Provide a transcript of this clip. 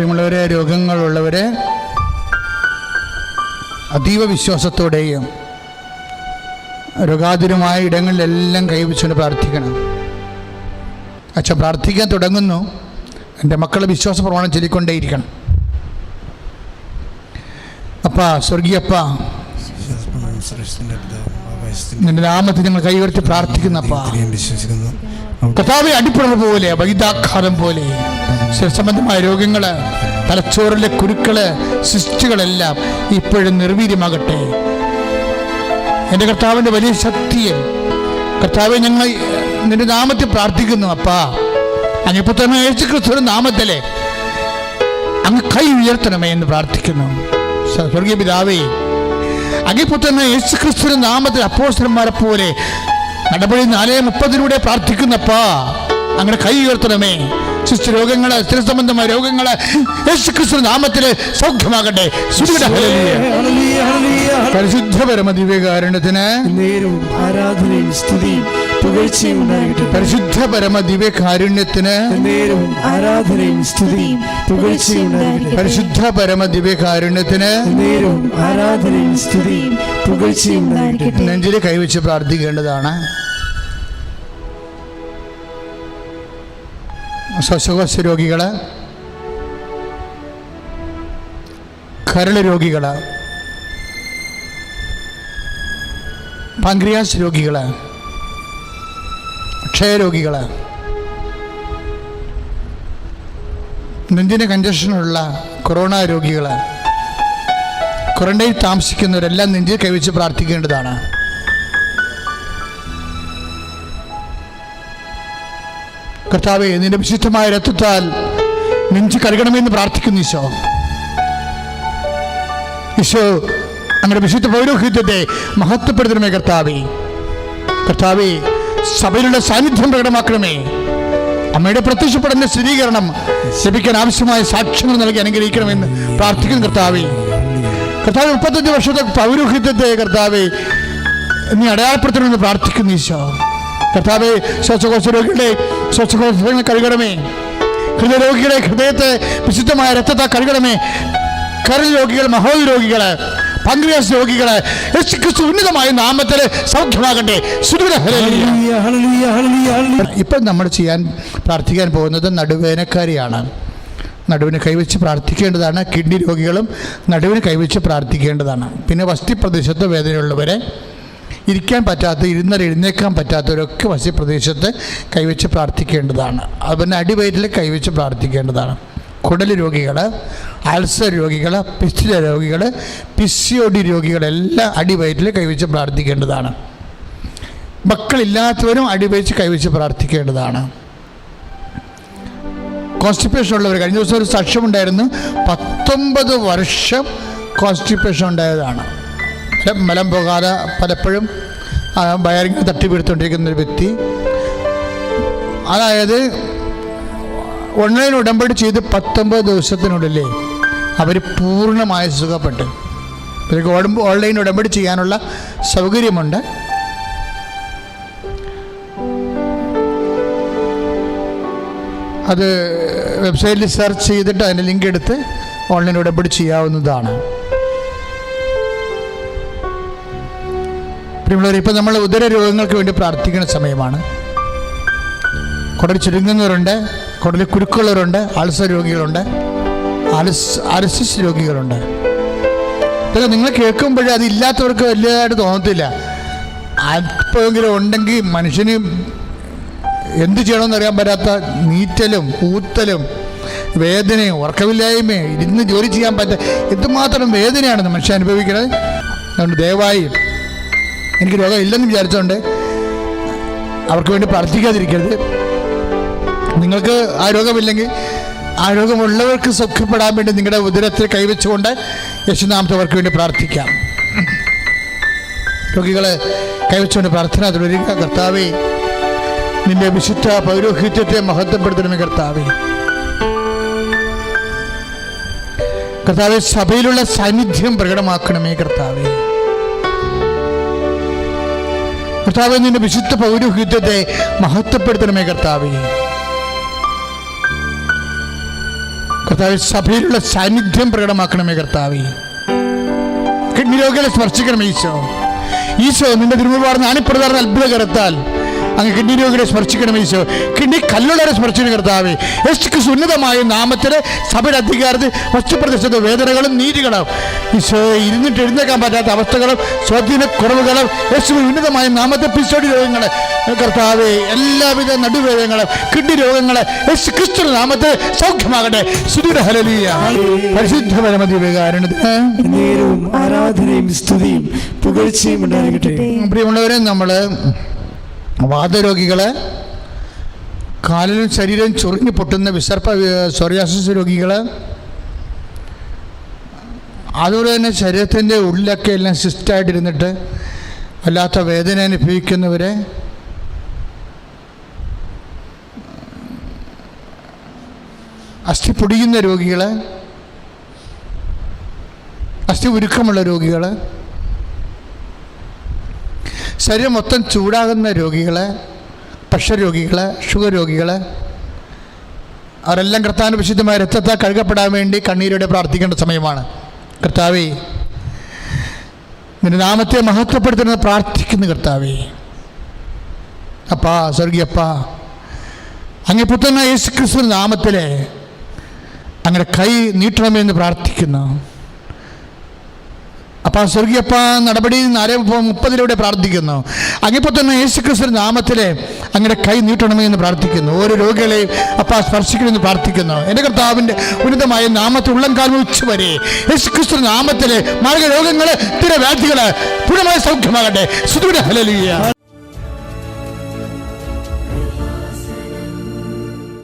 പ്രിയമുള്ളവരെ, രോഗങ്ങളുള്ളവരെ അതീവ വിശ്വാസത്തോടെയും രോഗാതുരമായ ഇടങ്ങളിലെല്ലാം കൈവച്ചുകൊണ്ട് പ്രാർത്ഥിക്കണം. അച്ഛൻ പ്രാർത്ഥിക്കാൻ തുടങ്ങുന്നു. എൻ്റെ മക്കളെ വിശ്വാസ പ്രമാണം ചൊല്ലിക്കൊണ്ടേയിരിക്കണം. അപ്പാ, സ്വർഗീയപ്പ, നിന്റെ നാമത്തിൽ ഞങ്ങൾ കൈവർത്തി പ്രാർത്ഥിക്കുന്നപ്പാ. കർത്താവേ, അടിപ്പിണർ പോലെ, വൈദ്യാഘാതം പോലെ സംബന്ധമായ രോഗങ്ങള്, തലച്ചോറിലെ കുരുക്കള്, സിസ്റ്റുകളെല്ലാം ഇപ്പോഴും നിർവീര്യമാകട്ടെ. എൻ്റെ കർത്താവിൻ്റെ വലിയ ശക്തിയിൽ കർത്താവെ, ഞങ്ങൾ നിന്റെ നാമത്തിൽ പ്രാർത്ഥിക്കുന്നു. അപ്പാ, അങ്ങിപ്പോൾ തന്നെ യേശുക്രിസ്തുവിന്റെ നാമത്തിലെ അങ്ങ് കൈ ഉയർത്തണമേ എന്ന് പ്രാർത്ഥിക്കുന്നു. സ്വർഗീയ പിതാവേ, അങ്ങിപ്പോൾ തന്നെ യേശുക്രിസ്തുവിന്റെ നാമത്തിൽ അപ്പോസ്തലന്മാരെ പോലെ നടപടി 4:30 പ്രാർത്ഥിക്കുന്നപ്പാ, അങ്ങനെ കൈ ഉയർത്തണമേ. ശിശു രോഗങ്ങള്, സ്ഥിര സംബന്ധമായ രോഗങ്ങള് യേശുക്രിസ്തുവിന്റെ നാമത്തില് സൗഖ്യമാകട്ടെ. പരിശുദ്ധ പരമ ദിവ്യകാരുണ്യത്തിന് ആരാധനയും സ്തുതിയും പുകഴ്ചയും ഉണ്ടാകട്ടെ. പരിശുദ്ധ പരമ ദിവ്യകാരുണ്യത്തിന് ആരാധനയും സ്തുതിയും പുകഴ്ചയും ഉണ്ടാകട്ടെ. പരിശുദ്ധ പരമ ദിവ്യകാരുണ്യത്തിന് ആരാധനയും സ്തുതിയും പുകഴ്ചയും ഉണ്ടാകട്ടെ. നെഞ്ചിൽ കൈവച്ച് പ്രാർത്ഥിക്കേണ്ടതാണ്. ശ്വാസകോശ രോഗികള്, കരള് രോഗികള്, പാൻക്രിയാസ് രോഗികള്, ക്ഷയരോഗികള്, നെഞ്ചിന് കഞ്ചക്ഷനുള്ള കൊറോണ രോഗികള്, ക്വാറന്റൈൻ താമസിക്കുന്നവരെല്ലാം നെഞ്ചിൽ കൈവച്ച് പ്രാർത്ഥിക്കേണ്ടതാണ്. കർത്താവേ, നിന്റെ വിശുദ്ധമായ രക്തത്താൽ നെഞ്ച് കഴുകണമെന്ന് പ്രാർത്ഥിക്കുന്നു. ഈശോ, ഈശോ, അങ്ങനെ വിശുദ്ധ പൗരോഹിത്യത്തെ മഹത്വപ്പെടുത്തണമേ. കർത്താവേ, കർത്താവേ, സഭയിലുള്ള സാന്നിധ്യം പ്രകടമാക്കണമേ. അമ്മയുടെ പ്രത്യക്ഷപ്പെടുന്ന സ്ഥിരീകരണം ലഭിക്കാൻ ആവശ്യമായ സാക്ഷ്യങ്ങൾ നൽകി അനുഗ്രഹിക്കണമെന്ന് പ്രാർത്ഥിക്കുന്നു. കർത്താവേ, കർത്താവ് 35 വർഷത്തെ പൗരോഹിത്യത്തെ കർത്താവേ നീ അടയാളപ്പെടുത്തണമെന്ന് പ്രാർത്ഥിക്കുന്നു. ഈശോ, കർത്താവേ, ശ്വാസകോശ രോഗികളുടെ ശ്വാസകോശങ്ങൾ കഴുകണമേ. ഹൃദയരോഗികളെ ഹൃദയത്തെ വിശുദ്ധമായ രക്തത്തെ കഴുകണമേ. കരൾ രോഗികൾ, മഹോദ രോഗികള്, പാൻക്രിയാസ് രോഗികള് യേശുക്രിസ്തു ഉന്നതമായ നാമത്തിൽ സൗഖ്യമാകട്ടെ. ഇപ്പം നമ്മൾ പ്രാർത്ഥിക്കാൻ പോകുന്നത് നടുവേദനക്കാരിയാണ്. നടുവിന് കൈവച്ച് പ്രാർത്ഥിക്കേണ്ടതാണ്. കിഡ്നി രോഗികളും നടുവിന് കൈവച്ച് പ്രാർത്ഥിക്കേണ്ടതാണ്. പിന്നെ വസ്തിപ്രദേശത്ത് വേദനയുള്ളവരെ, ഇരിക്കാൻ പറ്റാത്ത, എഴുന്നേക്കാൻ പറ്റാത്തവരൊക്കെ വസ്തിപ്രദേശത്ത് കൈവച്ച് പ്രാർത്ഥിക്കേണ്ടതാണ്. അതുപോലെ അടിവയറ്റിൽ കൈവച്ച് പ്രാർത്ഥിക്കേണ്ടതാണ്. കുടൽ രോഗികൾ, അൾസർ രോഗികൾ, പിസ്റ്റില രോഗികൾ, PCOD രോഗികളെല്ലാം അടിവയറ്റിൽ കൈവച്ച് പ്രാർത്ഥിക്കേണ്ടതാണ്. മക്കളില്ലാത്തവരും അടിവയച്ച് കൈവച്ച് പ്രാർത്ഥിക്കേണ്ടതാണ്. കോൺസ്റ്റിപ്പേഷൻ ഉള്ളവർ, കഴിഞ്ഞ ദിവസം ഒരു സാക്ഷ്യമുണ്ടായിരുന്നു. 19 വർഷം കോൺസ്റ്റിപ്പേഷൻ ഉണ്ടായതാണ്. മലം പോകാതെ പലപ്പോഴും വയറിങ് തട്ടിപ്പിടുത്തോണ്ടിരിക്കുന്ന ഒരു വ്യക്തി. അതായത് ഓൺലൈൻ ഉടമ്പടി ചെയ്ത് 19 ദിവസത്തിനുള്ളിലേ അവർ പൂർണ്ണമായി സുഖപ്പെട്ടു. ഇവർക്ക് ഓൺലൈൻ ഉടമ്പടി ചെയ്യാനുള്ള സൗകര്യമുണ്ട്. അത് വെബ്സൈറ്റിൽ സെർച്ച് ചെയ്തിട്ട് അതിൻ്റെ ലിങ്ക് എടുത്ത് ഓൺലൈൻ ഉടമ്പടി ചെയ്യാവുന്നതാണ്. ഇപ്പം നമ്മൾ ഉദര രോഗങ്ങൾക്ക് വേണ്ടി പ്രാർത്ഥിക്കുന്ന സമയമാണ്. കുടൽ ചുരുങ്ങുന്നവരുണ്ട്, കുടലിൽ കുരുക്കുള്ളവരുണ്ട്, അൾസർ രോഗികളുണ്ട്, അർസിസ് രോഗികളുണ്ട്. ഇതൊക്കെ നിങ്ങൾ കേൾക്കുമ്പോഴേ അതില്ലാത്തവർക്ക് വലിയതായിട്ട് തോന്നത്തില്ല. അല്പമെങ്കിലും ഉണ്ടെങ്കിൽ മനുഷ്യന് എന്ത് ചെയ്യണമെന്ന് അറിയാൻ പറ്റാത്ത നീറ്റലും ഊത്തലും വേദനയും ഉറക്കമില്ലായ്മയും ഇരുന്ന് ജോലി ചെയ്യാൻ പറ്റാത്ത എന്തുമാത്രം വേദനയാണ് മനുഷ്യൻ അനുഭവിക്കുന്നത്. അതുകൊണ്ട് ദയവായി, എനിക്ക് രോഗം ഇല്ലെന്ന് വിചാരിച്ചുകൊണ്ട് അവർക്ക് വേണ്ടി പ്രാർത്ഥിക്കാതിരിക്കരുത്. നിങ്ങൾക്ക് ആ രോഗമില്ലെങ്കിൽ ആ രോഗമുള്ളവർക്ക് സൗഖ്യപ്പെടാൻ വേണ്ടി നിങ്ങളുടെ ഉദരത്തിൽ കൈവച്ചുകൊണ്ട് യേശുനാമത്തെ അവർക്ക് വേണ്ടി പ്രാർത്ഥിക്കാം. രോഗികളെ കൈവച്ചുകൊണ്ട് പ്രാർത്ഥന തുടരുക. കർത്താവേ, നിന്റെ വിശുദ്ധ പൗരോഹിത്യത്തെ മഹത്വപ്പെടുത്തണമേ. കർത്താവേ, കർത്താവെ, സഭയിലുള്ള സാന്നിധ്യം പ്രകടമാക്കണമേ. കർത്താവേ, കർത്താവെ, നിന്റെ വിശുദ്ധ പൗരോഹിത്യത്തെ മഹത്വപ്പെടുത്തണമേ. കർത്താവേ, കർത്താവ് സഭയിലുള്ള സാന്നിധ്യം പ്രകടമാക്കണമേ കർത്താവേ. കിഡ്നി രോഗികളെ സ്പർശിക്കണമേ ഈശോ. ഈശോ നിന്റെ തിരുമുമ്പാർന്ന് ആണിപ്രധാന അത്ഭുത കരത്താൽ അങ്ങ് കിഡ്നി രോഗികളെ സ്പർശിക്കണം ഈശോ. കിഡ്നി കല്ലുള്ളവരെ സ്പർശിക്കണം കർത്താവേ. യേശുക്രിസ്തു ഉന്നതമായ നാമത്തിൽ സഭയുടെ അധികാരത്തിൽ വസ്തുപ്രദേശത്ത് വേദനകളും നീതികളും ഈശോ ഇരുന്നിട്ട് എഴുന്നേക്കാൻ പറ്റാത്ത അവസ്ഥകളും സ്വാധീനക്കുറവുകളും യേശുവിൻ ഉന്നതമായ നാമത്തെ പിസോടി രോഗങ്ങളെ കർത്താവേ, എല്ലാവിധ നടുവേദനകളും കിഡ്നി രോഗങ്ങളെ യേശുക്രിസ്തു നാമത്തിൽ സൗഖ്യമാകട്ടെ. സ്തുതിയുടെ ഹല്ലേലൂയ. പരിശുദ്ധ പരമദിവ്യകാരുണ്യത്തിന് നേരവും ആരാധനയും സ്തുതിയും പുകഴ്ചയും ഉണ്ടായിരിക്കട്ടെ. പ്രിയമുള്ളവരെ, നമ്മൾ വാതരോഗികളെ, കാലിലും ശരീരം ചൊറിഞ്ഞു പൊട്ടുന്ന വിസർപ്പ സോറിയാസിസ് രോഗികൾ, അതുപോലെ തന്നെ ശരീരത്തിൻ്റെ ഉള്ളിലൊക്കെ എല്ലാം സിസ്റ്റായിട്ടിരുന്നിട്ട് വല്ലാത്ത വേദന അനുഭവിക്കുന്നവരെ, അസ്ഥി പൊടിയുന്ന രോഗികൾ, അസ്ഥി ഉരുക്കമുള്ള രോഗികൾ, ശരീരം മൊത്തം ചൂടാകുന്ന രോഗികൾ, പ്രഷർ രോഗികൾ, ഷുഗർ രോഗികൾ, അവരെല്ലാം കർത്താവിൻ്റെ വിശുദ്ധമായ രക്തത്താൽ കഴുകപ്പെടാൻ വേണ്ടി കണ്ണീരോടെ പ്രാർത്ഥിക്കേണ്ട സമയമാണ്. കർത്താവേ, നിന്റെ നാമത്തെ മഹത്വപ്പെടുത്തുന്നത് പ്രാർത്ഥിക്കുന്നു കർത്താവേ. അപ്പാ, സ്വർഗീയപ്പാ, അങ്ങേ പുത്രനായ യേശുക്രിസ്തു നാമത്തിലെ അങ്ങനെ കൈ നീട്ടണമെന്ന് പ്രാർത്ഥിക്കുന്നു. അപ്പം സ്വർഗീയപ്പ നടപടി 4:30 പ്രാർത്ഥിക്കുന്നു. അങ്ങിപ്പോൾ തന്നെ യേശുക്രിസ്തു നാമത്തിലെ അങ്ങനെ കൈ നീട്ടണമേ എന്ന് പ്രാർത്ഥിക്കുന്നു. ഓരോ രോഗികളെയും അപ്പം സ്പർശിക്കണമെന്ന് പ്രാർത്ഥിക്കുന്നു. എൻ്റെ കർത്താവിൻ്റെ ഉന്നതമായ നാമത്തിൽ ഉള്ളംകാലം ഉച്ചവരെ യേശുക്രിസ്തു നാമത്തിലെ മാർഗ രോഗങ്ങൾ, സ്ഥിരവ്യാധികൾ പൂർണ്ണമായ സൗഖ്യമാകട്ടെ. സ്തുതിയുടെ ഹല്ലേലൂയ.